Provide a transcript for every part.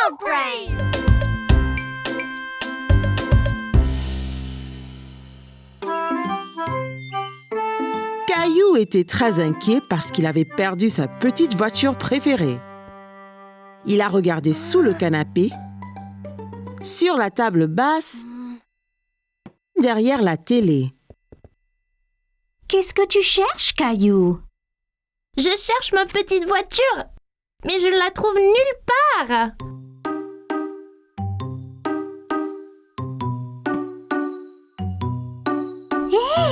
Dog Brain! Caillou était très inquiet parce qu'il avait perdu sa petite voiture préférée. Il a regardé sous le canapé, sur la table basse, derrière la télé. Qu'est-ce que tu cherches, Caillou? Je cherche ma petite voiture, mais je ne la trouve nulle part.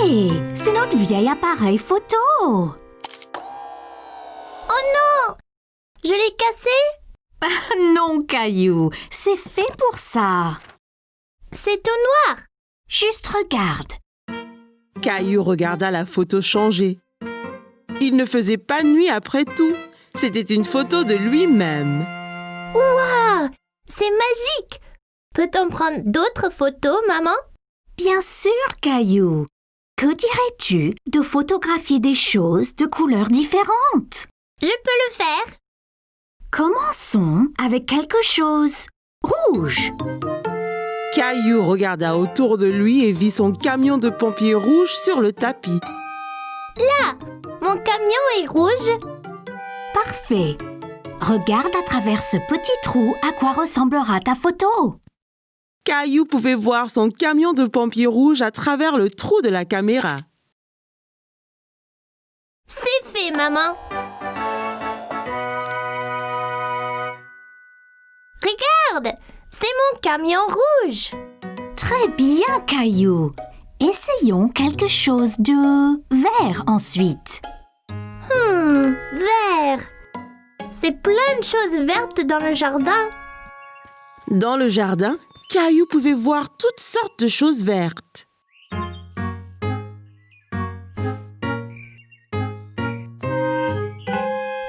Hé, c'est notre vieil appareil photo. Oh non! Je l'ai cassé? Non, Caillou, c'est fait pour ça. C'est tout noir. Juste regarde. Caillou regarda la photo changer. Il ne faisait pas nuit après tout. C'était une photo de lui-même. Waouh! C'est magique! Peut-on prendre d'autres photos, maman? Bien sûr, Caillou. Que dirais-tu de photographier des choses de couleurs différentes? Je peux le faire. Commençons avec quelque chose rouge. Caillou regarda autour de lui et vit son camion de pompiers rouge sur le tapis. Là! Mon camion est rouge. Parfait. Regarde à travers ce petit trou à quoi ressemblera ta photo. Caillou pouvait voir son camion de pompiers rouge à travers le trou de la caméra. C'est fait, maman. Regarde! C'est mon camion rouge. Très bien, Caillou. Essayons quelque chose de vert ensuite. Vert. C'est plein de choses vertes dans le jardin. Dans le jardin, Caillou pouvait voir toutes sortes de choses vertes.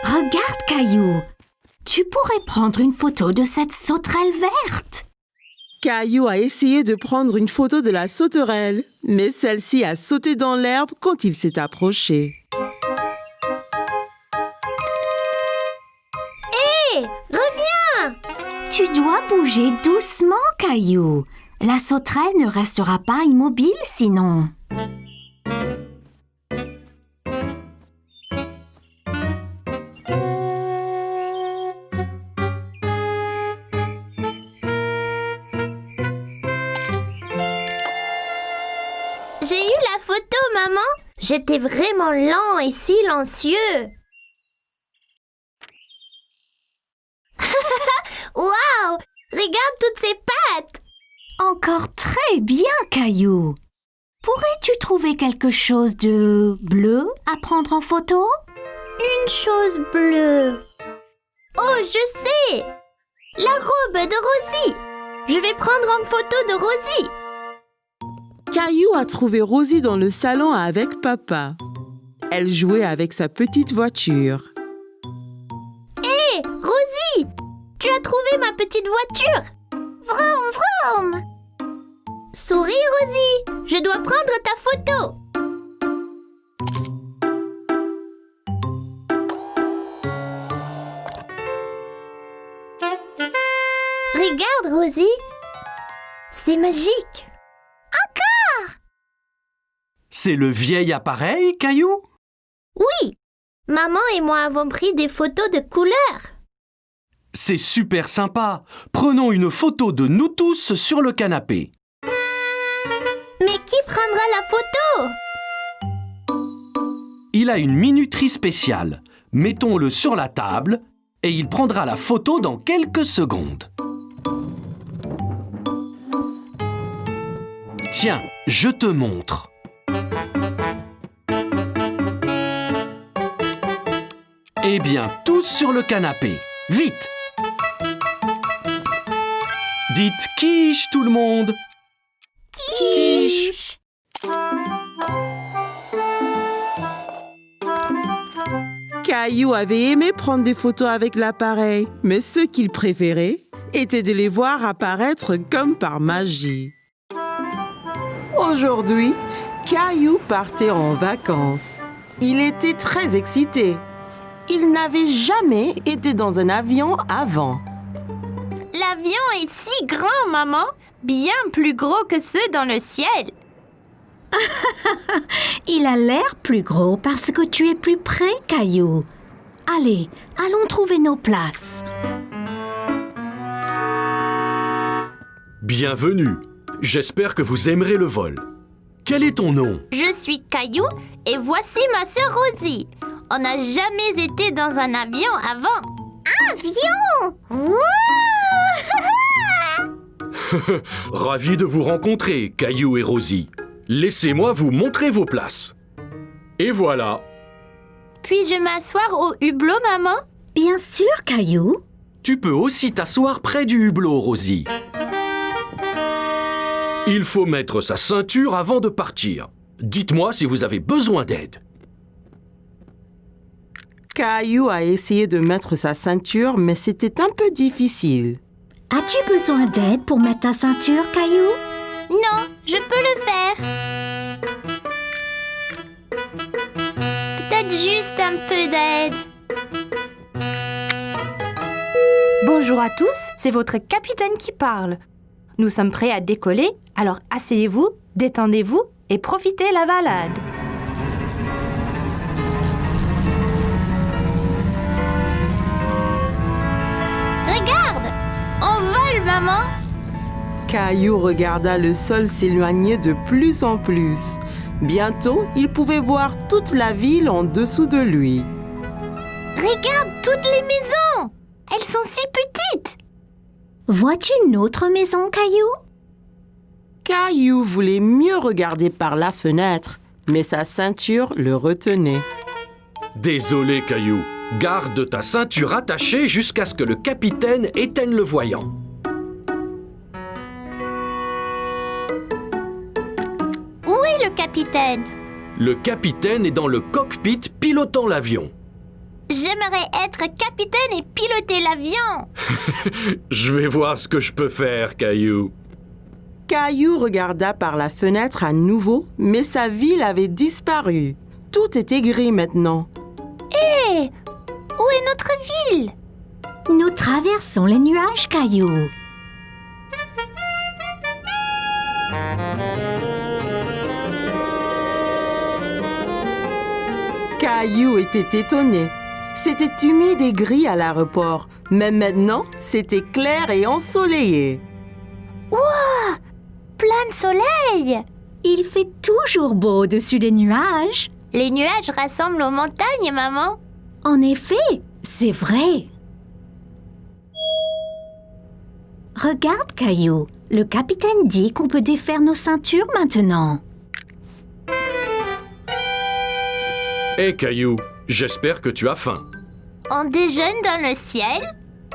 Regarde, Caillou. Tu pourrais prendre une photo de cette sauterelle verte. Caillou a essayé de prendre une photo de la sauterelle, mais celle-ci a sauté dans l'herbe quand il s'est approché. Hé, reviens! Tu dois bouger doucement, Caillou. La sauterelle ne restera pas immobile sinon. J'ai eu la photo, maman. J'étais vraiment lent et silencieux. Waouh! Regarde toutes ces pattes! Encore très bien, Caillou. Pourrais-tu trouver quelque chose de bleu à prendre en photo? Une chose bleue. Oh, je sais! La robe de Rosie. Je vais prendre en photo de Rosie. Caillou a trouvé Rosie dans le salon avec papa. Elle jouait avec sa petite voiture. Hé, Rosie! Tu as trouvé ma petite voiture? Vroom, vroom! Souris, Rosie! Je dois prendre ta photo! Regarde, Rosie! C'est magique! C'est le vieil appareil, Caillou? Oui! Maman et moi avons pris des photos de couleurs. C'est super sympa. Prenons une photo de nous tous sur le canapé. Mais qui prendra la photo? Il a une minuterie spéciale. Mettons-le sur la table et il prendra la photo dans quelques secondes. Tiens, je te montre. Eh bien, tous sur le canapé. Vite! Dites quiche tout le monde. Quiche. Caillou avait aimé prendre des photos avec l'appareil, mais ce qu'il préférait était de les voir apparaître comme par magie. Aujourd'hui, Caillou partait en vacances. Il était très excité. Il n'avait jamais été dans un avion avant. L'avion est si grand, maman. Bien plus gros que ceux dans le ciel. Il a l'air plus gros parce que tu es plus près, Caillou. Allez, allons trouver nos places. Bienvenue. J'espère que vous aimerez le vol. Quel est ton nom? Je suis Caillou et voici ma sœur Rosie. On n'a jamais été dans un avion avant. Avion! Ravi de vous rencontrer, Caillou et Rosie. Laissez-moi vous montrer vos places. Et voilà. Puis-je m'asseoir au hublot, maman? Bien sûr, Caillou. Tu peux aussi t'asseoir près du hublot, Rosie. Il faut mettre sa ceinture avant de partir. Dites-moi si vous avez besoin d'aide. Caillou a essayé de mettre sa ceinture, mais c'était un peu difficile. As-tu besoin d'aide pour mettre ta ceinture, Caillou? Non, je peux le faire. Peut-être juste un peu d'aide. Bonjour à tous, c'est votre capitaine qui parle. Nous sommes prêts à décoller, alors asseyez-vous, détendez-vous et profitez la balade. Regarde, on vole, maman. Caillou regarda le sol s'éloigner de plus en plus. Bientôt, il pouvait voir toute la ville en dessous de lui. Regarde toutes les maisons. Elles sont si petites. Vois-tu une autre maison, Caillou? Caillou voulait mieux regarder par la fenêtre, mais sa ceinture le retenait. Désolé, Caillou. Garde ta ceinture attachée jusqu'à ce que le capitaine éteigne le voyant. Où est le capitaine? Le capitaine est dans le cockpit pilotant l'avion. J'aimerais être capitaine et piloter l'avion. Je vais voir ce que je peux faire, Caillou. Caillou regarda par la fenêtre à nouveau, mais sa ville avait disparu. Tout était gris maintenant. Hé! Où est notre ville? Nous traversons les nuages, Caillou. Caillou était étonné. C'était humide et gris à l'aéroport, mais maintenant, c'était clair et ensoleillé. Ouah! Plein de soleil! Il fait toujours beau au-dessus des nuages. Les nuages rassemblent aux montagnes, maman. En effet, c'est vrai. Regarde, Caillou. Le capitaine dit qu'on peut défaire nos ceintures maintenant. Hé, Caillou, j'espère que tu as faim. On déjeune dans le ciel?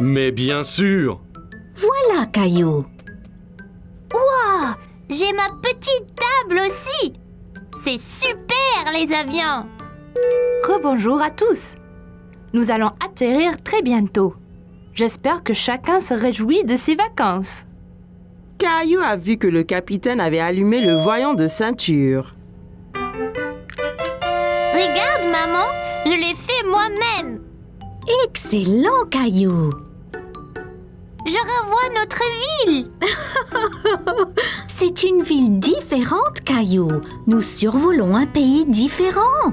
Mais bien sûr. Voilà, Caillou. Ouah! J'ai ma petite table aussi! C'est super, les avions! Rebonjour à tous. Nous allons atterrir très bientôt. J'espère que chacun se réjouit de ses vacances. Caillou a vu que le capitaine avait allumé le voyant de ceinture. Regarde, maman, je l'ai fait moi-même. Excellent, Caillou. Je revois notre ville. C'est une ville différente, Caillou. Nous survolons un pays différent.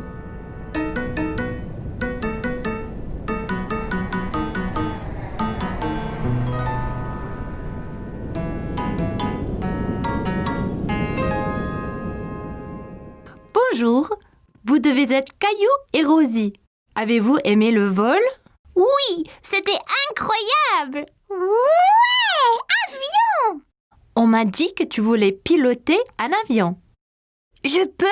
Bonjour, vous devez être Caillou et Rosie. Avez-vous aimé le vol? Oui, c'était incroyable. Ouais, avion! On m'a dit que tu voulais piloter un avion. Je peux?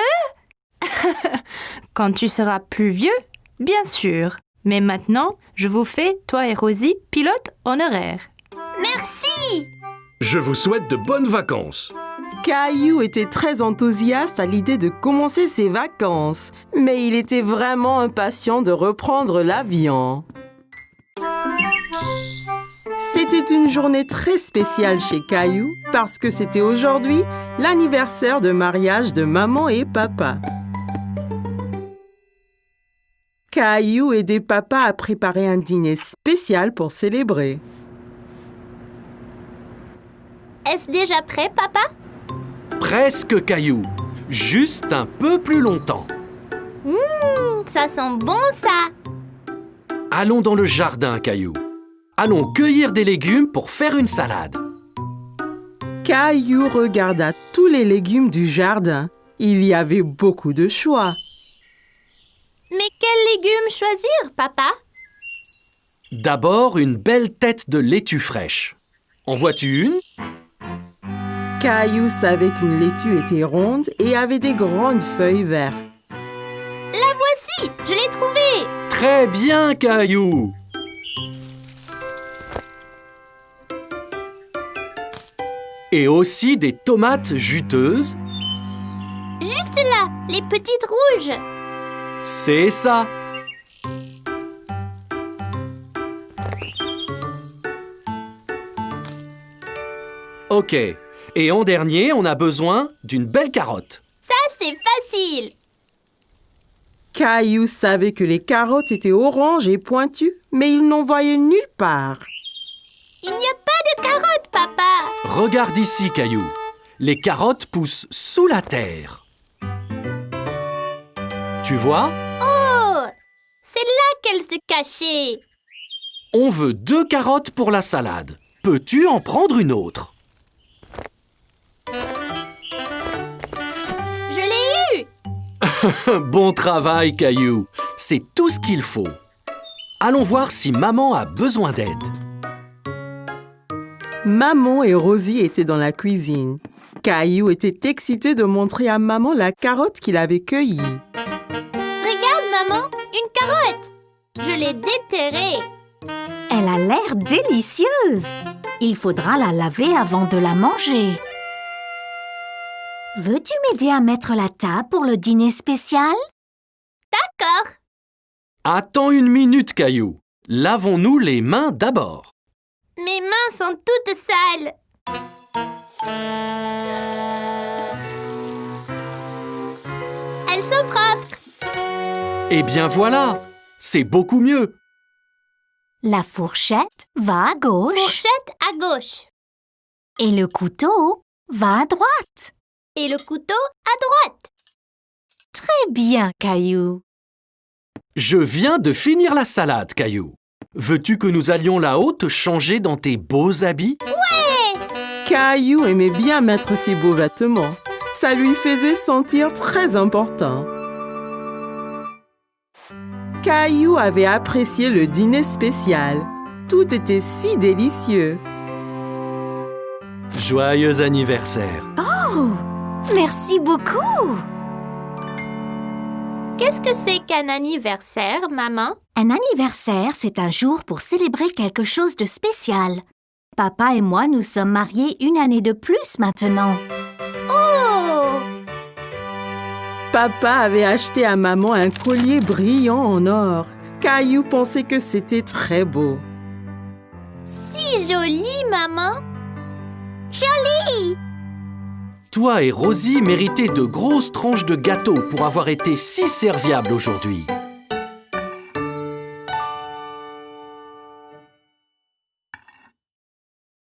Quand tu seras plus vieux, bien sûr. Mais maintenant, je vous fais, toi et Rosie, pilote honoraire. Merci. Je vous souhaite de bonnes vacances. Caillou était très enthousiaste à l'idée de commencer ses vacances, mais il était vraiment impatient de reprendre l'avion. C'était une journée très spéciale chez Caillou parce que c'était aujourd'hui l'anniversaire de mariage de maman et papa. Caillou aidait papa à préparer un dîner spécial pour célébrer. Est-ce déjà prêt, papa? Presque, Caillou. Juste un peu plus longtemps. Ça sent bon, ça. Allons dans le jardin, Caillou. Allons cueillir des légumes pour faire une salade. Caillou regarda tous les légumes du jardin. Il y avait beaucoup de choix. Mais quels légumes choisir, papa? D'abord, une belle tête de laitue fraîche. En vois-tu une? Caillou savait qu'une laitue était ronde et avait des grandes feuilles vertes. La voici, je l'ai trouvée. Très bien, Caillou. Et aussi des tomates juteuses. Juste là, les petites rouges. C'est ça. Ok. Et en dernier, on a besoin d'une belle carotte. Ça, c'est facile. Caillou savait que les carottes étaient oranges et pointues, mais il n'en voyait nulle part. Il n'y a pas de carottes, papa. Regarde ici, Caillou. Les carottes poussent sous la terre. Tu vois? Oh, c'est là qu'elles se cachaient. On veut 2 carottes pour la salade. Peux-tu en prendre une autre? Je l'ai eu. Bon travail, Caillou. C'est tout ce qu'il faut. Allons voir si maman a besoin d'aide. Maman et Rosie étaient dans la cuisine. Caillou était excité de montrer à maman la carotte qu'il avait cueillie. Regarde, maman, une carotte. Je l'ai déterrée. Elle a l'air délicieuse. Il faudra la laver avant de la manger. Veux-tu m'aider à mettre la table pour le dîner spécial? D'accord. Attends une minute, Caillou. Lavons-nous les mains d'abord. Mes mains sont toutes sales. Elles sont propres. Eh bien voilà, c'est beaucoup mieux. La fourchette va à gauche Fourchette à gauche. et le couteau va à droite. Et le couteau à droite. Très bien, Caillou. Je viens de finir la salade, Caillou. Veux-tu que nous allions là-haut te changer dans tes beaux habits? Caillou aimait bien mettre ses beaux vêtements. Ça lui faisait sentir très important. Caillou avait apprécié le dîner spécial. Tout était si délicieux. Joyeux anniversaire. Oh, merci beaucoup. Qu'est-ce que c'est qu'un anniversaire, maman? Un anniversaire, c'est un jour pour célébrer quelque chose de spécial. Papa et moi nous sommes mariés 1 année de plus maintenant. Oh! Papa avait acheté à maman un collier brillant en or. Caillou pensait que c'était très beau. Si joli, maman. Toi et Rosie méritez de grosses tranches de gâteau pour avoir été si serviables aujourd'hui.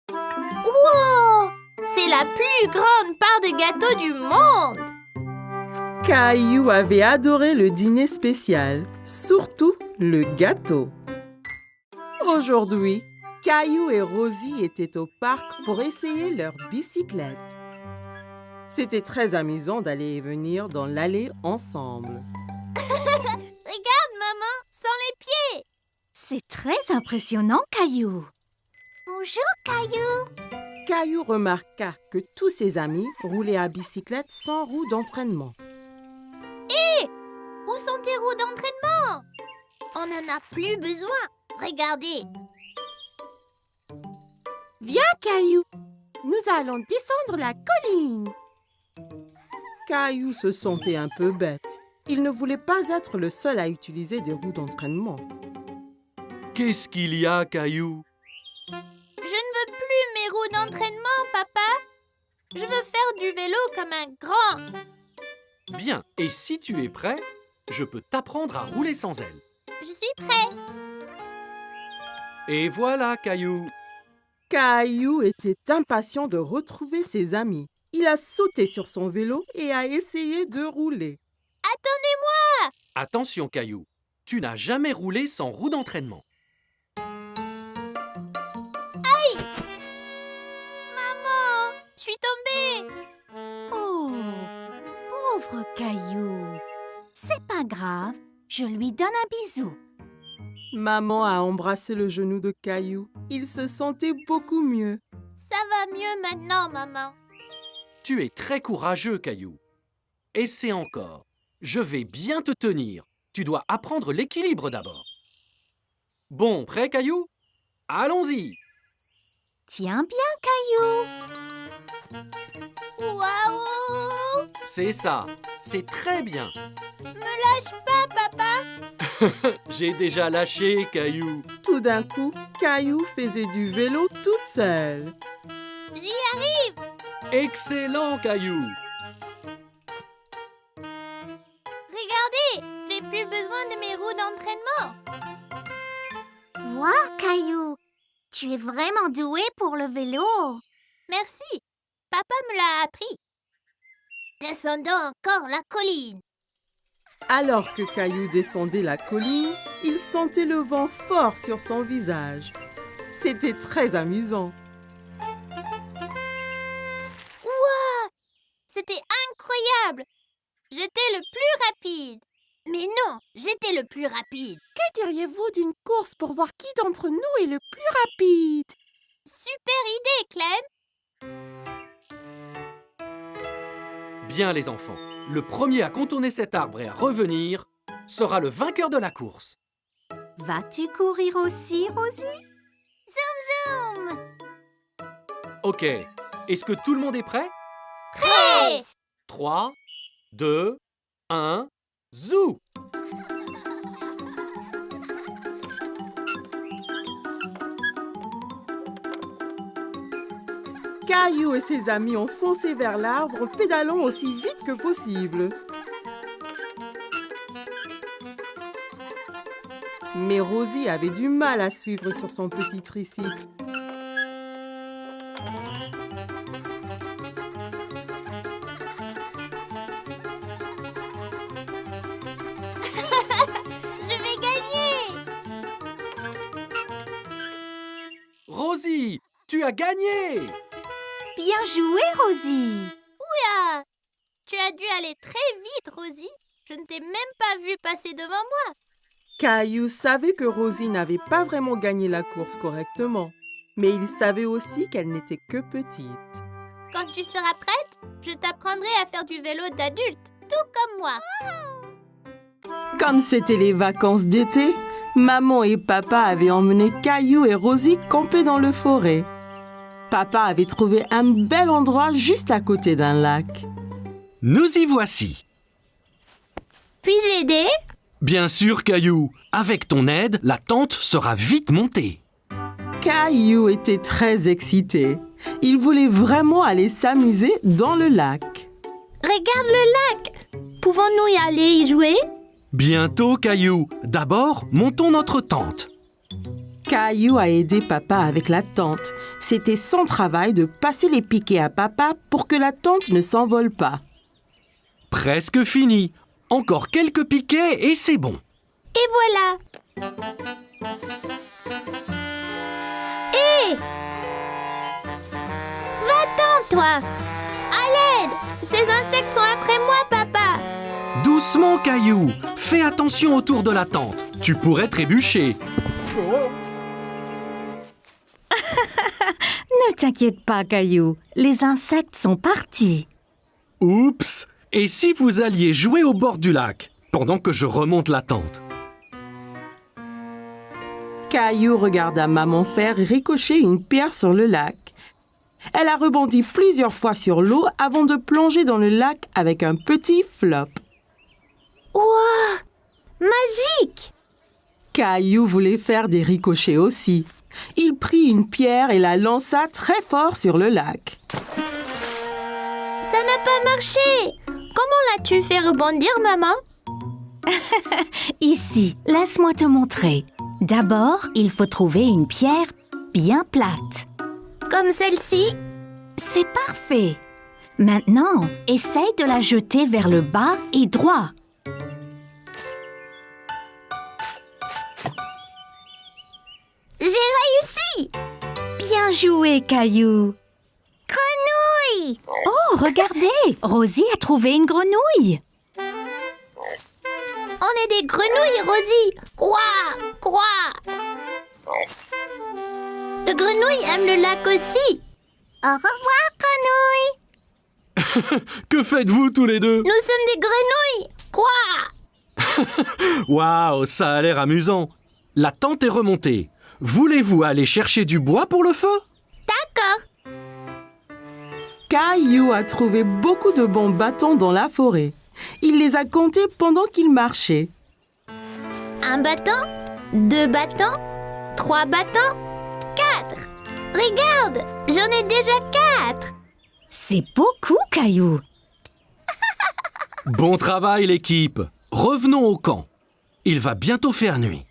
Wow! C'est la plus grande part de gâteau du monde. Caillou avait adoré le dîner spécial, surtout le gâteau. Aujourd'hui, Caillou et Rosie étaient au parc pour essayer leur bicyclette. C'était très amusant d'aller et venir dans l'allée ensemble. Regarde, maman, sans les pieds. C'est très impressionnant, Caillou. Bonjour, Caillou. Caillou remarqua que tous ses amis roulaient à bicyclette sans roue d'entraînement. Où sont tes roues d'entraînement? On n'en a plus besoin. Regardez. Viens, Caillou, nous allons descendre la colline. Caillou se sentait un peu bête. Il ne voulait pas être le seul à utiliser des roues d'entraînement. Qu'est-ce qu'il y a, Caillou? Je ne veux plus mes roues d'entraînement, papa. Je veux faire du vélo comme un grand. Bien, et si tu es prêt, je peux t'apprendre à rouler sans elles. Je suis prêt. Et voilà, Caillou. Caillou était impatient de retrouver ses amis. Il a sauté sur son vélo et a essayé de rouler. Attendez-moi! Attention, Caillou. Tu n'as jamais roulé sans roue d'entraînement. Maman, je suis tombée! Oh, pauvre Caillou. C'est pas grave, je lui donne un bisou. Maman a embrassé le genou de Caillou. Il se sentait beaucoup mieux. Ça va mieux maintenant, maman. Tu es très courageux, Caillou. Essaie encore. Je vais bien te tenir. Tu dois apprendre l'équilibre d'abord. Bon, prêt, Caillou? Allons-y. Tiens bien, Caillou. Waouh! C'est ça. C'est très bien. Lâche pas, papa! J'ai déjà lâché, Caillou. Tout d'un coup, Caillou faisait du vélo tout seul. J'y arrive! Excellent, Caillou. Regardez, j'ai plus besoin de mes roues d'entraînement. Wow, Caillou, tu es vraiment doué pour le vélo. Merci, papa me l'a appris. Descendons encore la colline. Alors que Caillou descendait la colline, il sentait le vent fort sur son visage. C'était très amusant. C'était incroyable. J'étais le plus rapide. Mais non, j'étais le plus rapide. Que diriez-vous d'une course pour voir qui d'entre nous est le plus rapide? Super idée, Clem. Bien, les enfants. Le premier à contourner cet arbre et à revenir sera le vainqueur de la course. Vas-tu courir aussi, Rosie? Zoom, zoom. Ok. Est-ce que tout le monde est prêt? Prêt! 3, 2, 1, zou! Caillou et ses amis ont foncé vers l'arbre en pédalant aussi vite que possible. Mais Rosie avait du mal à suivre sur son petit tricycle. Je vais gagner. Rosie, tu as gagné! Bien joué, Rosie. Oula! Tu as dû aller très vite, Rosie. Je ne t'ai même pas vu passer devant moi. Caillou savait que Rosie n'avait pas vraiment gagné la course correctement. Mais il savait aussi qu'elle n'était que petite. Quand tu seras prête, je t'apprendrai à faire du vélo d'adulte, tout comme moi. Comme c'était les vacances d'été, maman et papa avaient emmené Caillou et Rosie camper dans le forêt. Papa avait trouvé un bel endroit juste à côté d'un lac. Nous y voici. Puis-je aider? Bien sûr, Caillou. Avec ton aide, la tente sera vite montée. Caillou était très excité. Il voulait vraiment aller s'amuser dans le lac. Regarde le lac. Pouvons-nous y aller y jouer? Bientôt, Caillou. D'abord, montons notre tente. Caillou a aidé papa avec la tente. C'était son travail de passer les piquets à papa pour que la tente ne s'envole pas. Presque fini. Encore quelques piquets et c'est bon. Et voilà. Hé! Va-t'en, toi! À l'aide! Ces insectes sont après moi, papa! Doucement, Caillou. Fais attention autour de la tente. Tu pourrais trébucher. Ne t'inquiète pas, Caillou. Les insectes sont partis. Oups! Et si vous alliez jouer au bord du lac, pendant que je remonte la tente? Caillou regarda maman faire ricocher une pierre sur le lac. Elle a rebondi plusieurs fois sur l'eau avant de plonger dans le lac avec un petit flop. Ouah! Magique! Caillou voulait faire des ricochets aussi. Il prit une pierre et la lança très fort sur le lac. Ça n'a pas marché! Comment l'as-tu fait rebondir, maman? Ici, laisse-moi te montrer. D'abord, il faut trouver une pierre bien plate. Comme celle-ci. C'est parfait. Maintenant, essaye de la jeter vers le bas et droit. J'ai réussi. Bien joué, Caillou. Grenouille. Oh, regardez, Rosie a trouvé une grenouille. On est des grenouilles, Rosie. Quoi? Le grenouille aime le lac aussi. Au revoir, grenouille. Que faites-vous tous les deux? Nous sommes des grenouilles. Quoi? Waouh, ça a l'air amusant. La tente est remontée. Voulez-vous aller chercher du bois pour le feu? D'accord. Caillou a trouvé beaucoup de bons bâtons dans la forêt. Il les a comptés pendant qu'il marchait. 1 bâton, 2 bâtons, 3 bâtons, 4. Regarde, j'en ai déjà 4. C'est beaucoup, Caillou. Bon travail l'équipe. Revenons au camp. Il va bientôt faire nuit.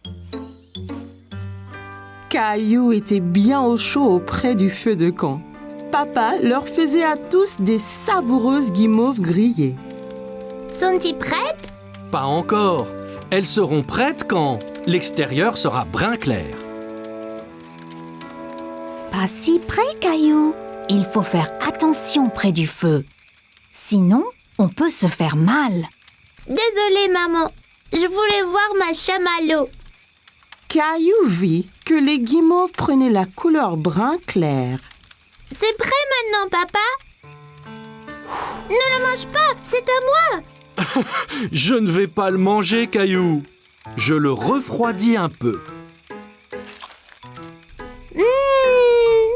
Caillou était bien au chaud auprès du feu de camp. Papa leur faisait à tous des savoureuses guimauves grillées. Sont-ils prêtes? Pas encore. Elles seront prêtes quand l'extérieur sera brun clair. Pas si près, Caillou. Il faut faire attention près du feu. Sinon, on peut se faire mal. Désolée, maman. Je voulais voir ma chamallow. Caillou vit que les guimauves prenaient la couleur brun clair. C'est prêt maintenant, papa? Ne le mange pas, c'est à moi. Je ne vais pas le manger, Caillou. Je le refroidis un peu.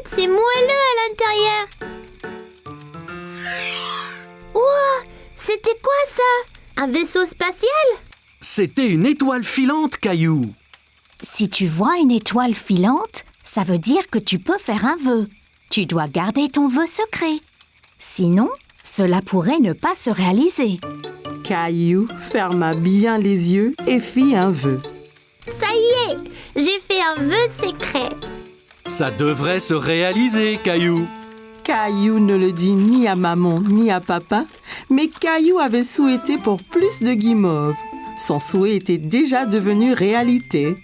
C'est moelleux à l'intérieur. Ouah, c'était quoi ça? Un vaisseau spatial? C'était une étoile filante, Caillou. Si tu vois une étoile filante, ça veut dire que tu peux faire un vœu. Tu dois garder ton vœu secret. Sinon, cela pourrait ne pas se réaliser. Caillou ferma bien les yeux et fit un vœu. Ça y est, j'ai fait un vœu secret. Ça devrait se réaliser, Caillou. Caillou ne le dit ni à maman ni à papa, mais Caillou avait souhaité pour plus de guimauves. Son souhait était déjà devenu réalité.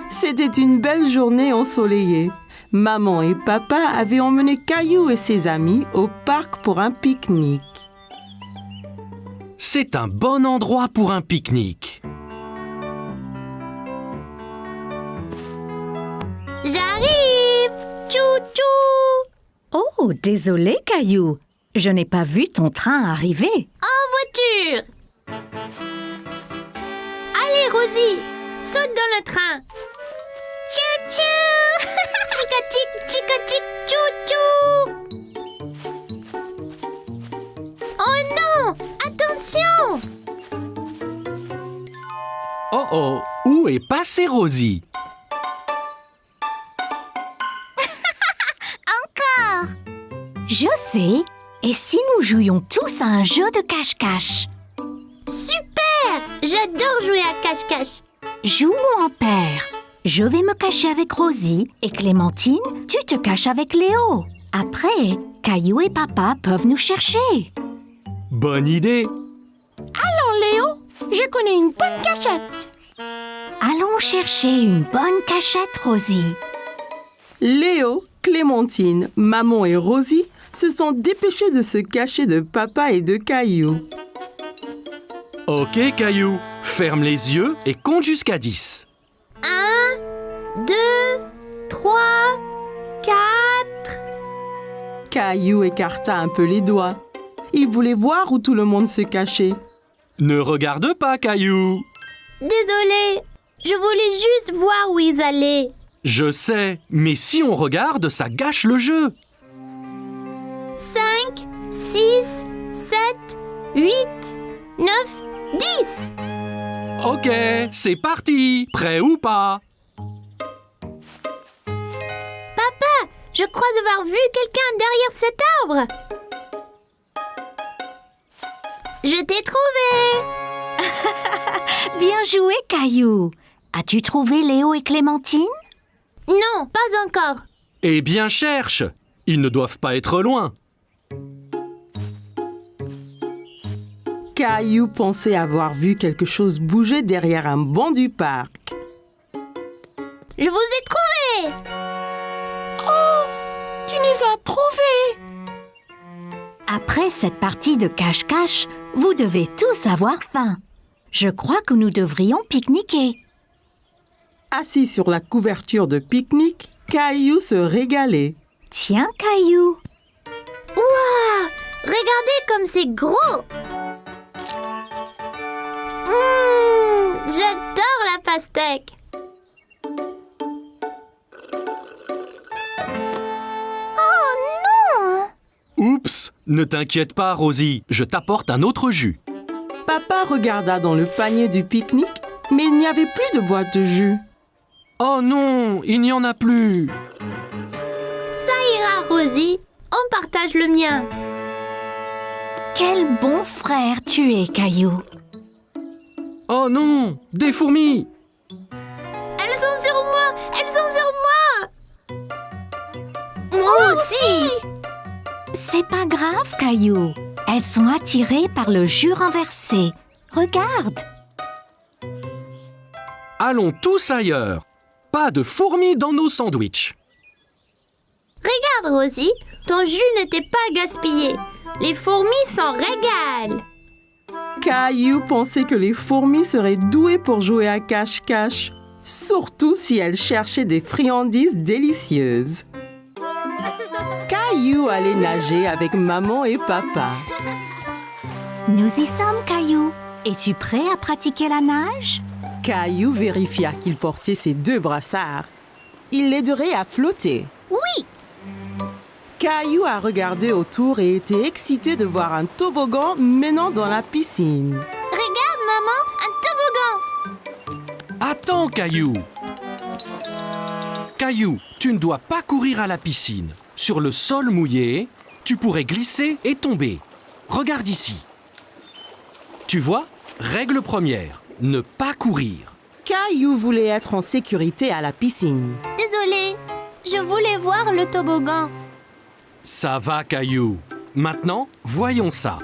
C'était une belle journée ensoleillée. Maman et papa avaient emmené Caillou et ses amis au parc pour un pique-nique. C'est un bon endroit pour un pique-nique. J'arrive! Tchou-tchou! Oh, désolé, Caillou. Je n'ai pas vu ton train arriver. En voiture! Allez, Rosie, saute dans le train. Tchou-tchou! Chica-tic, chica-tic, tchou-tchou! Oh non! Attention! Oh oh, où est passée Rosie? Je sais. Et si nous jouions tous à un jeu de cache-cache? Super! J'adore jouer à cache-cache. Jouons en paire. Je vais me cacher avec Rosie et Clémentine, tu te caches avec Léo. Après, Caillou et papa peuvent nous chercher. Bonne idée. Léo, je connais une bonne cachette. Allons chercher une bonne cachette, Rosie. Léo, Clémentine, maman et Rosie se sont dépêchés de se cacher de papa et de Caillou. Ok, Caillou. Ferme les yeux et compte jusqu'à 10. 1, 2, 3, 4. Caillou écarta un peu les doigts. Il voulait voir où tout le monde se cachait. Ne regarde pas, Caillou. Désolée, je voulais juste voir où ils allaient. Je sais, mais si on regarde, ça gâche le jeu. 5, 6, 7, 8, 9, 10. Ok, c'est parti. Prêt ou pas? Papa, je crois avoir vu quelqu'un derrière cet arbre. Je t'ai trouvé. Bien joué, Caillou. As-tu trouvé Léo et Clémentine? Non, pas encore. Eh bien, cherche. Ils ne doivent pas être loin. Caillou pensait avoir vu quelque chose bouger derrière un banc du parc. Je vous ai trouvé. Tu nous as trouvés! Après cette partie de cache-cache, vous devez tous avoir faim. Je crois que nous devrions pique-niquer. Assis sur la couverture de pique-nique, Caillou se régalait. Tiens, Caillou. Ouah! Regardez comme c'est gros. J'adore la pastèque. Oh non! Oups, ne t'inquiète pas, Rosie. Je t'apporte un autre jus. Papa regarda dans le panier du pique-nique, mais il n'y avait plus de boîte de jus. Oh non, il n'y en a plus. Ça ira, Rosie. On partage le mien. Quel bon frère tu es, Caillou. Oh non, des fourmis. Elles sont sur moi! Elles sont sur moi! Moi aussi! C'est pas grave, Caillou. Elles sont attirées par le jus renversé. Regarde. Allons tous ailleurs. Pas de fourmis dans nos sandwichs. Regarde, Rosie, ton jus n'était pas gaspillé. Les fourmis s'en régalent. Caillou pensait que les fourmis seraient douées pour jouer à cache-cache, surtout si elles cherchaient des friandises délicieuses. Caillou allait nager avec maman et papa. Nous y sommes, Caillou. Es-tu prêt à pratiquer la nage? Caillou vérifia qu'il portait ses 2 brassards. Il l'aiderait à flotter. Oui! Caillou a regardé autour et était excité de voir un toboggan menant dans la piscine. Regarde, maman, un toboggan. Attends, Caillou. Caillou, tu ne dois pas courir à la piscine. Sur le sol mouillé, tu pourrais glisser et tomber. Regarde ici. Tu vois, règle première, ne pas courir. Caillou voulait être en sécurité à la piscine. Désolée, je voulais voir le toboggan. Ça va, Caillou. Maintenant, voyons ça.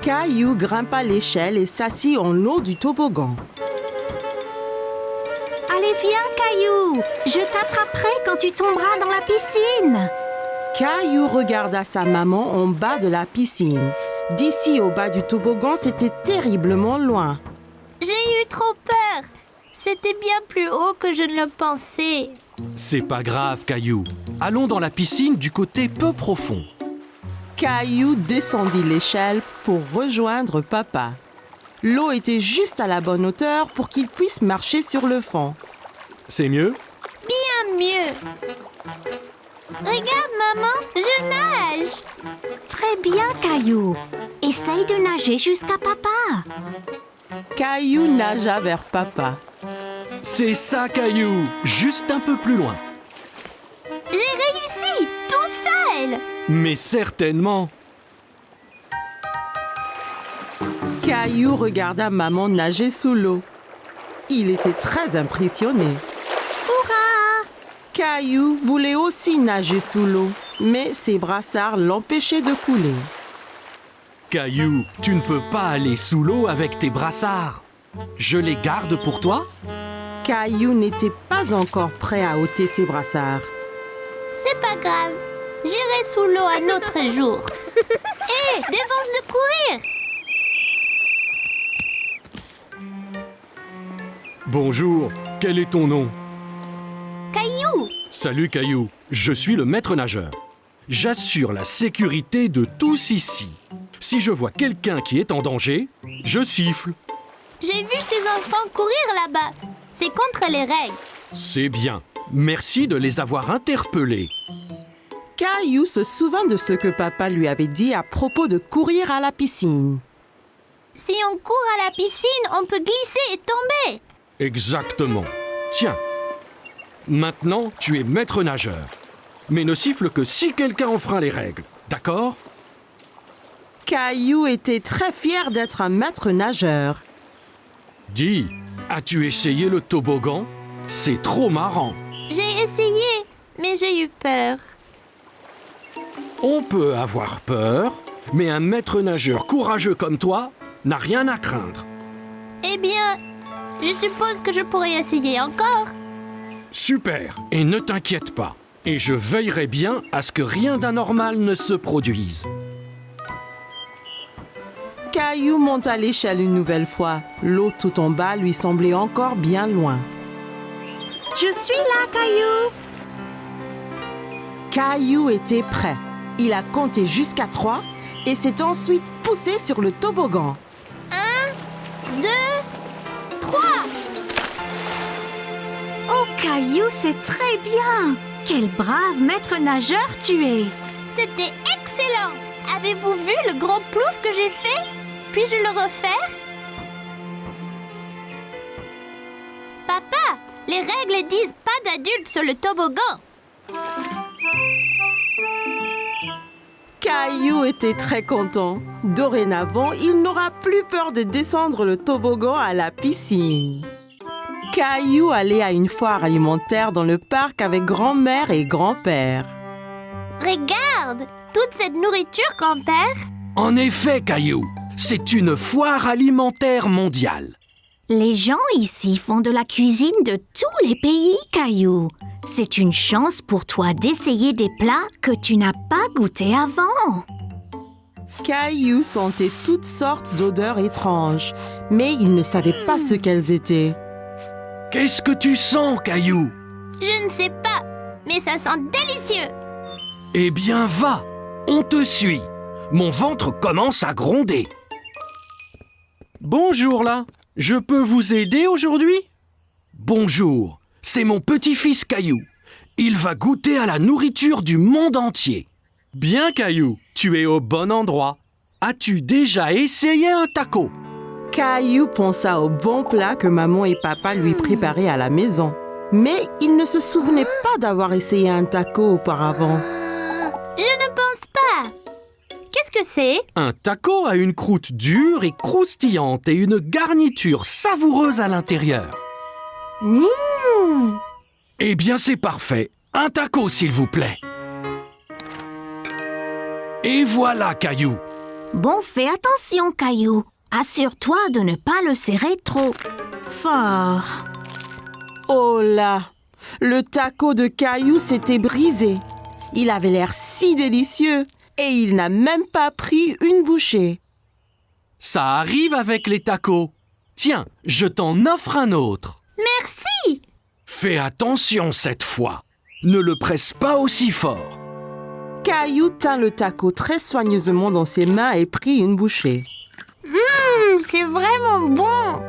Caillou grimpa l'échelle et s'assit en haut du toboggan. Allez, viens, Caillou. Je t'attraperai quand tu tomberas dans la piscine. Caillou regarda sa maman en bas de la piscine. D'ici au bas du toboggan, c'était terriblement loin. J'ai eu trop peur. C'était bien plus haut que je ne le pensais. C'est pas grave, Caillou. Allons dans la piscine du côté peu profond. Caillou descendit l'échelle pour rejoindre papa. L'eau était juste à la bonne hauteur pour qu'il puisse marcher sur le fond. C'est mieux? Bien mieux. Regarde, maman, je nage. Très bien, Caillou. Essaye de nager jusqu'à papa. Caillou nagea vers papa. C'est ça, Caillou. Juste un peu plus loin. J'ai réussi, tout seul. Mais certainement. Caillou regarda maman nager sous l'eau. Il était très impressionné. Hurrah! Caillou voulait aussi nager sous l'eau, mais ses brassards l'empêchaient de couler. Caillou, tu ne peux pas aller sous l'eau avec tes brassards. Je les garde pour toi? Caillou n'était pas encore prêt à ôter ses brassards. C'est pas grave. J'irai sous l'eau un autre jour. Hé, défense de courir. Bonjour, quel est ton nom? Caillou. Salut, Caillou. Je suis le maître nageur. J'assure la sécurité de tous ici. Si je vois quelqu'un qui est en danger, je siffle. J'ai vu ces enfants courir là-bas. C'est contre les règles. C'est bien. Merci de les avoir interpellés. Caillou se souvint de ce que papa lui avait dit à propos de courir à la piscine. Si on court à la piscine, on peut glisser et tomber. Exactement. Tiens. Maintenant, tu es maître nageur. Mais ne siffle que si quelqu'un enfreint les règles. D'accord? Caillou était très fier d'être un maître nageur. Dis, as-tu essayé le toboggan? C'est trop marrant. J'ai essayé, mais j'ai eu peur. On peut avoir peur, mais un maître nageur courageux comme toi n'a rien à craindre. Eh bien, je suppose que je pourrais essayer encore. Super, et ne t'inquiète pas. Et je veillerai bien à ce que rien d'anormal ne se produise. Caillou monta l'échelle une nouvelle fois. L'eau tout en bas lui semblait encore bien loin. Je suis là, Caillou. Caillou était prêt. Il a compté jusqu'à 3 et s'est ensuite poussé sur le toboggan. 2, 3. Oh, Caillou, c'est très bien. Quel brave maître nageur tu es. C'était excellent. Avez-vous vu le gros plouf que j'ai fait? Puis-je le refaire? Papa, les règles disent pas d'adultes sur le toboggan. Caillou était très content. Dorénavant, il n'aura plus peur de descendre le toboggan à la piscine. Caillou allait à une foire alimentaire dans le parc avec grand-mère et grand-père. Regarde, toute cette nourriture, grand-père. En effet, Caillou, c'est une foire alimentaire mondiale. Les gens ici font de la cuisine de tous les pays, Caillou. C'est une chance pour toi d'essayer des plats que tu n'as pas goûtés avant. Caillou sentait toutes sortes d'odeurs étranges, mais il ne savait pas ce qu'elles étaient. Qu'est-ce que tu sens, Caillou? Je ne sais pas, mais ça sent délicieux. Eh bien, va, on te suit. Mon ventre commence à gronder. Bonjour là, je peux vous aider aujourd'hui? Bonjour, c'est mon petit-fils Caillou. Il va goûter à la nourriture du monde entier. Bien Caillou, tu es au bon endroit. As-tu déjà essayé un taco? Caillou pensa au bon plat que maman et papa lui préparaient à la maison. Mais il ne se souvenait pas d'avoir essayé un taco auparavant. Je ne pense pas. Qu'est-ce que c'est? Un taco a une croûte dure et croustillante et une garniture savoureuse à l'intérieur. Eh bien, c'est parfait. Un taco, s'il vous plaît. Et voilà, Caillou. Bon, fais attention, Caillou. Assure-toi de ne pas le serrer trop fort. Oh là! Le taco de Caillou s'était brisé. Il avait l'air si délicieux et il n'a même pas pris une bouchée. Ça arrive avec les tacos. Tiens, je t'en offre un autre. Merci. Fais attention cette fois. Ne le presse pas aussi fort. Caillou tint le taco très soigneusement dans ses mains et prit une bouchée. C'est vraiment bon.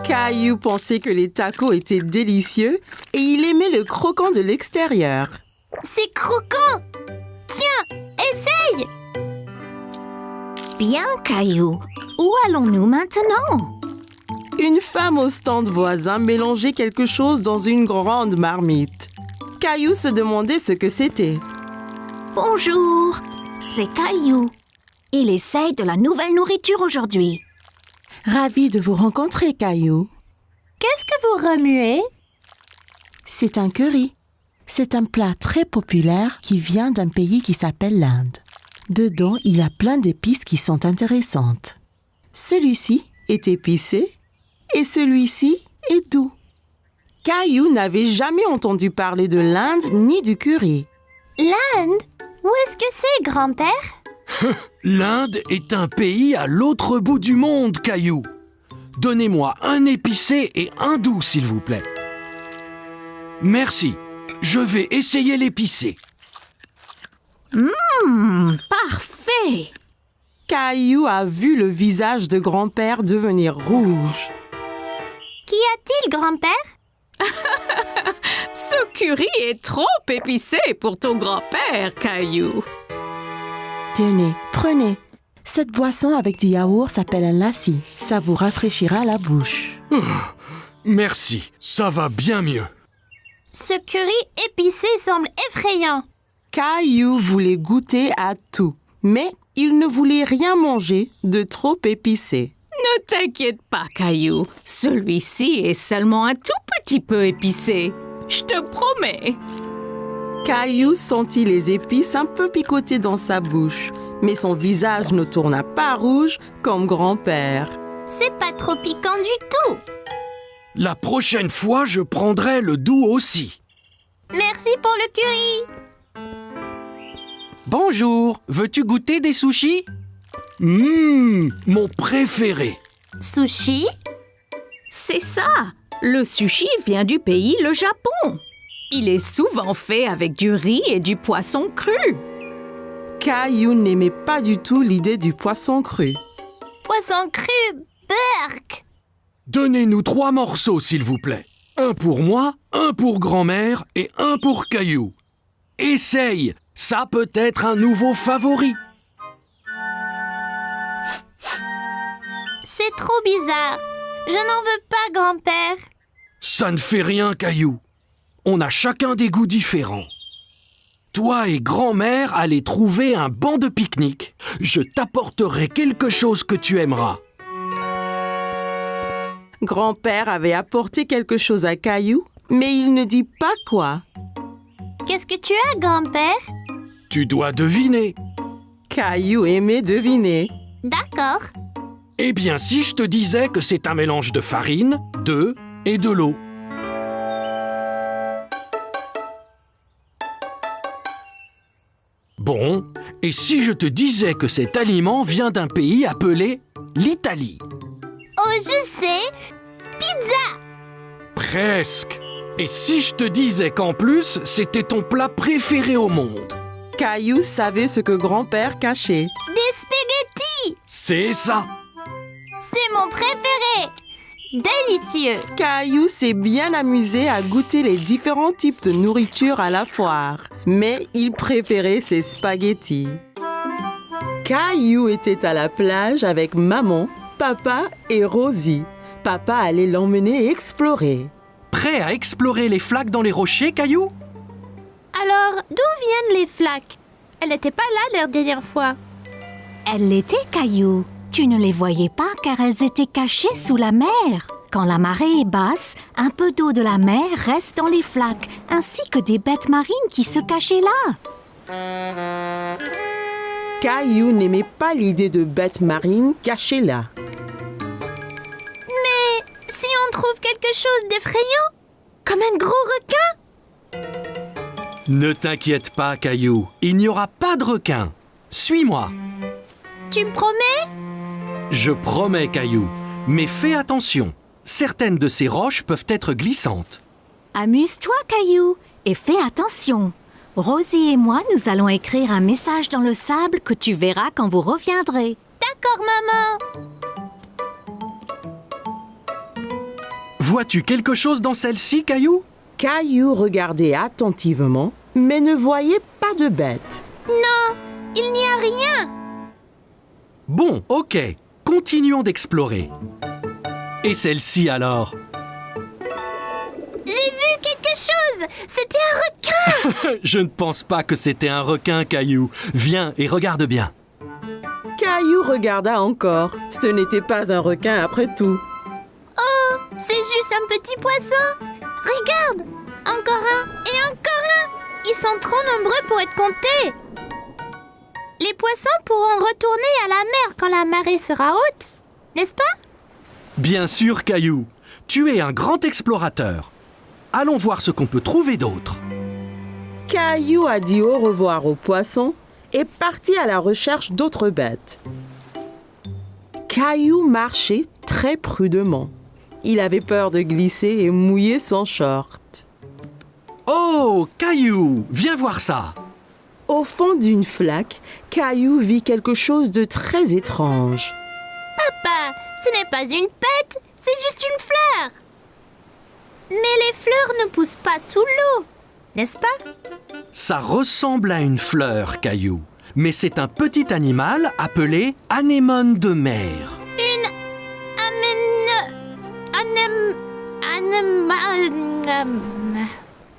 Caillou pensait que les tacos étaient délicieux et il aimait le croquant de l'extérieur. C'est croquant. Tiens, essaye. Bien, Caillou. Où allons-nous maintenant? Une femme au stand voisin mélangeait quelque chose dans une grande marmite. Caillou se demandait ce que c'était. Bonjour, c'est Caillou. Il essaye de la nouvelle nourriture aujourd'hui. Ravi de vous rencontrer, Caillou. Qu'est-ce que vous remuez? C'est un curry. C'est un plat très populaire qui vient d'un pays qui s'appelle l'Inde. Dedans, il y a plein d'épices qui sont intéressantes. Celui-ci est épicé et celui-ci est doux. Caillou n'avait jamais entendu parler de l'Inde ni du curry. L'Inde? Où est-ce que c'est, grand-père? L'Inde est un pays à l'autre bout du monde, Caillou. Donnez-moi un épicé et un doux, s'il vous plaît. Merci. Je vais essayer l'épicé. Parfait. Caillou a vu le visage de grand-père devenir rouge. Qu'y a-t-il, grand-père? Ce curry est trop épicé pour ton grand-père, Caillou. Tenez, prenez. Cette boisson avec du yaourt s'appelle un lassi. Ça vous rafraîchira la bouche. Merci, ça va bien mieux. Ce curry épicé semble effrayant. Caillou voulait goûter à tout, mais il ne voulait rien manger de trop épicé. Ne t'inquiète pas, Caillou. Celui-ci est seulement un tout petit peu épicé. Je te promets. Caillou sentit les épices un peu picoter dans sa bouche, mais son visage ne tourna pas rouge comme grand-père. C'est pas trop piquant du tout. La prochaine fois, je prendrai le doux aussi. Merci pour le curry. Bonjour, veux-tu goûter des sushis? Mon préféré. Sushi? C'est ça. Le sushi vient du pays, le Japon. Il est souvent fait avec du riz et du poisson cru. Caillou n'aimait pas du tout l'idée du poisson cru. Poisson cru, burk. Donnez-nous 3 morceaux, s'il vous plaît. Un pour moi, un pour grand-mère et un pour Caillou. Essaye, ça peut être un nouveau favori. C'est trop bizarre. Je n'en veux pas, grand-père. Ça ne fait rien, Caillou. On a chacun des goûts différents. Toi et grand-mère allez trouver un banc de pique-nique. Je t'apporterai quelque chose que tu aimeras. Grand-père avait apporté quelque chose à Caillou, mais il ne dit pas quoi. Qu'est-ce que tu as, grand-père? Tu dois deviner. Caillou aimait deviner. D'accord. Eh bien, si je te disais que c'est un mélange de farine, d'œufs et de l'eau. Bon, et si je te disais que cet aliment vient d'un pays appelé l'Italie? Oh, je sais. Pizza. Presque. Et si je te disais qu'en plus, c'était ton plat préféré au monde? Caillou savait ce que grand-père cachait. Des spaghettis. C'est ça. C'est mon préféré. Délicieux. Caillou s'est bien amusé à goûter les différents types de nourriture à la foire, mais il préférait ses spaghettis. Caillou était à la plage avec maman, papa et Rosie. Papa allait l'emmener explorer. Prêt à explorer les flaques dans les rochers, Caillou? Alors, d'où viennent les flaques? Elle n'était pas là la dernière fois. Elles l'étaient, Caillou. Tu ne les voyais pas car elles étaient cachées sous la mer. Quand la marée est basse, un peu d'eau de la mer reste dans les flaques, ainsi que des bêtes marines qui se cachaient là. Caillou n'aimait pas l'idée de bêtes marines cachées là. Mais si on trouve quelque chose d'effrayant, comme un gros requin? Ne t'inquiète pas, Caillou. Il n'y aura pas de requin. Suis-moi. Tu me promets? Je promets, Caillou. Mais fais attention. Certaines de ces roches peuvent être glissantes. Amuse-toi, Caillou, et fais attention. Rosie et moi, nous allons écrire un message dans le sable que tu verras quand vous reviendrez. D'accord, maman. Vois-tu quelque chose dans celle-ci, Caillou? Caillou regardait attentivement, mais ne voyait pas de bête. Non, il n'y a rien. Bon, ok. Continuons d'explorer. Et celle-ci alors? J'ai vu quelque chose. C'était un requin. Je ne pense pas que c'était un requin, Caillou. Viens et regarde bien. Caillou regarda encore. Ce n'était pas un requin après tout. Oh, c'est juste un petit poisson. Regarde, encore un et encore un. Ils sont trop nombreux pour être comptés. Les poissons pourront retourner à la mer quand la marée sera haute, n'est-ce pas? Bien sûr, Caillou. Tu es un grand explorateur. Allons voir ce qu'on peut trouver d'autre. Caillou a dit au revoir aux poissons et partit à la recherche d'autres bêtes. Caillou marchait très prudemment. Il avait peur de glisser et mouiller son short. Oh, Caillou, viens voir ça. Au fond d'une flaque, Caillou vit quelque chose de très étrange. Papa, ce n'est pas une pète, c'est juste une fleur. Mais les fleurs ne poussent pas sous l'eau, n'est-ce pas? Ça ressemble à une fleur, Caillou. Mais c'est un petit animal appelé anémone de mer. Une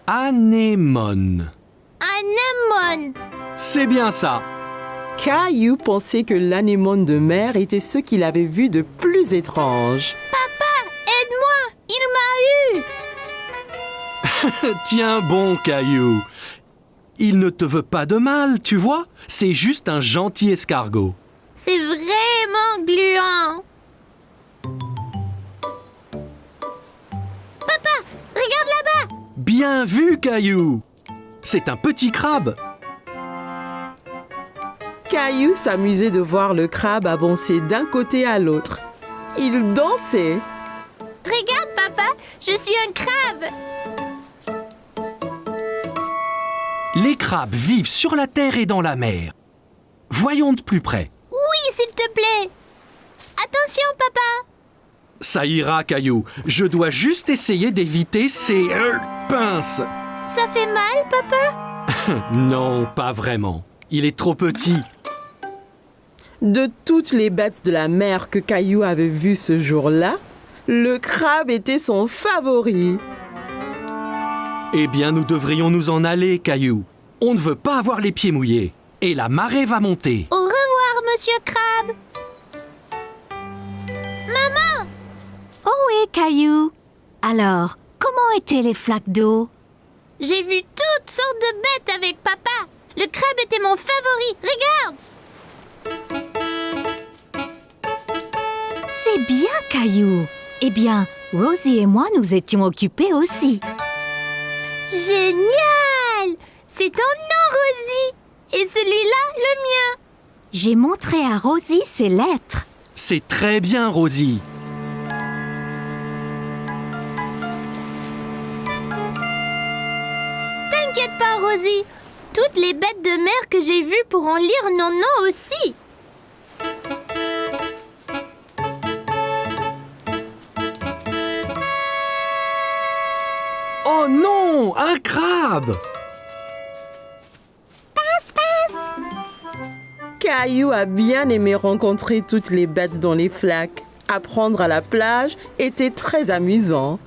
Anémone. anémone. C'est bien ça. Caillou pensait que l'anémone de mer était ce qu'il avait vu de plus étrange. Aide-moi, il m'a eu. Tiens bon, Caillou. Il ne te veut pas de mal, tu vois. C'est juste un gentil escargot. C'est vraiment gluant. Papa, regarde là-bas. Bien vu, Caillou. C'est un petit crabe. Caillou s'amusait de voir le crabe avancer d'un côté à l'autre. Il dansait. Regarde, papa, je suis un crabe. Les crabes vivent sur la terre et dans la mer. Voyons de plus près. Oui, s'il te plaît. Attention, papa. Ça ira, Caillou. Je dois juste essayer d'éviter ces pinces. Ça fait mal, papa? Non, pas vraiment. Il est trop petit. De toutes les bêtes de la mer que Caillou avait vues ce jour-là, le crabe était son favori. Eh bien, nous devrions nous en aller, Caillou. On ne veut pas avoir les pieds mouillés. Et la marée va monter. Au revoir, monsieur Crabe. Maman! Oh oui, Caillou. Alors, comment étaient les flaques d'eau? J'ai vu toutes sortes de bêtes avec papa. Le crabe était mon favori. Regarde! C'est bien, Caillou. Eh bien, Rosie et moi nous étions occupés aussi. Génial! C'est ton nom, Rosie. Et celui-là, le mien. J'ai montré à Rosie ses lettres. C'est très bien, Rosie. T'inquiète pas, Rosie. Toutes les bêtes de mer que j'ai vues pourront lire nos noms aussi. Oh non, un crabe! Caillou a bien aimé rencontrer toutes les bêtes dans les flaques. Apprendre à la plage était très amusant.